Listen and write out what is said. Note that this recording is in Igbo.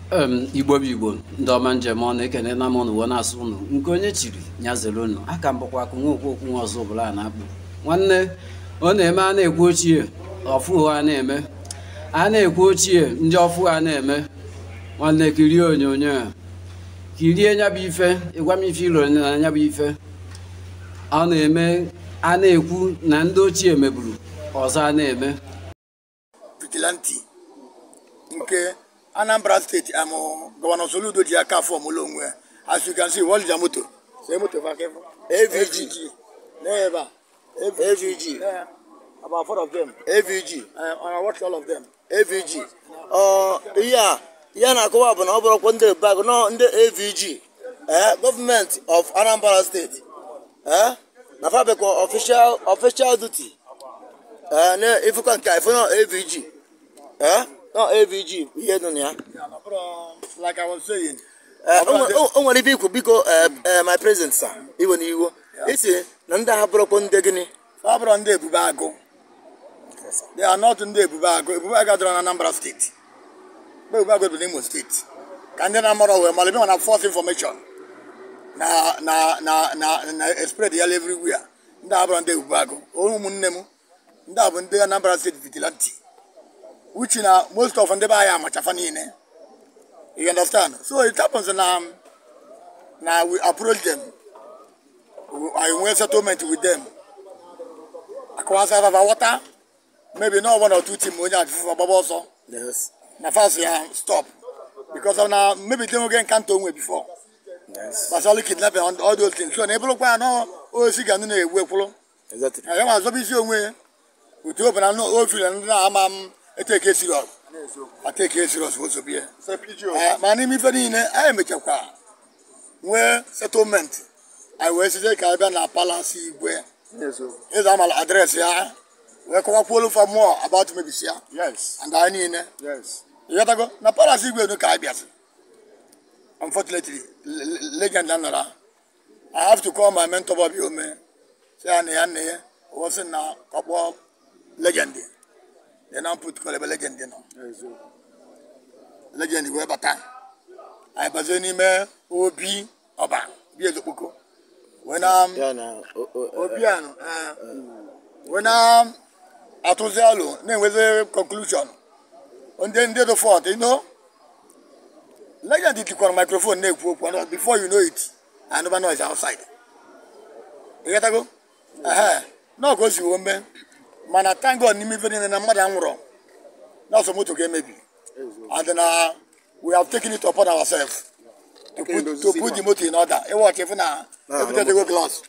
Igbo ndị ọma njem ọ na-ekene na mọnụ uwe na-asụ ụnụ nke onye chiri nyazere ụnụ aka mbụkwa akụ nwa okwu nwa ọzọ ọbụla a na-akpụ nwanne ọ na-eme a na-ekwu ochie ọfụ a na-eme a na-ekwu ochie ndị ọfụ a na-eme nwanne kirie onyonyo a kirie nya bụ ife ịgwa m ife ilo na anya bụ ife ọ na-eme a na-ekwu na ndị ochie meburu ọzọ a na-eme vigilante nke Anambra State Governor Soludo ji aka form ụlọ onwe. As you can see, what is your motor? Say motor AVG. Never. AVG. About 4 of them. AVG. I watch all of them. AVG. Yeah, na kwa na oboro kwa ndị bag no ndị AVG. Government of Anambra State. Na fa be ko official duty. Na if you can if no AVG. No AVG, here no ya. Like I was saying. Onwere biko my present sir. Even you. Isi na ndị habụrụ kwa ndị gịnị? Habụrụ ndị Ebuka agụ. They are not ndị Ebuka agụ. Ebuka agụ dọrọ na Anambra State. Ebuka agụ dị n'Imo State. Ka ndị na-amara ọwe ma lebe na false information. Na spread ya everywhere. Ndị habụrụ ndị Ebuka agụ. Ụmụnne m. Ndị abụ ndị Anambra State vigilante. Which na most of them are machafani. You understand? So it happens now we approach them. I went settlement with them. I can have water. Maybe not 1 or 2 teams for Baboso. Yes. Now first stop. Because of now maybe they don't get canton way before. Yes. But all kidnapping and all those things. So never look no way. Exactly. I am as busy way. We do open and no feel and I take it serious. I take it serious. What's up here? My name is I am a Chukwu. Where settlement? I was say Caribbean Palace where. Yes, sir. Here's my address here. We come up for more about maybe here. Yes. And I need. Yes. You gotta go. Na Palace where no Caribbean. Unfortunately, legend Landara. I have to call my mentor Bobby Ome. Say Ane wasn't now couple legend. They now put call a legend, you know. Legend is Mbaka. I was only me Obi Oba. Be a look. When Obiano, when Atozalo, then with a conclusion. And then the fourth, you know. Legend did call microphone before you know it. I never know it's outside. You gotta go? No, because you won't. Man, I thank God, I'm Onwurah. That's a motor game, maybe. And then we have taken it upon ourselves to put the motor in order. Everything go glass.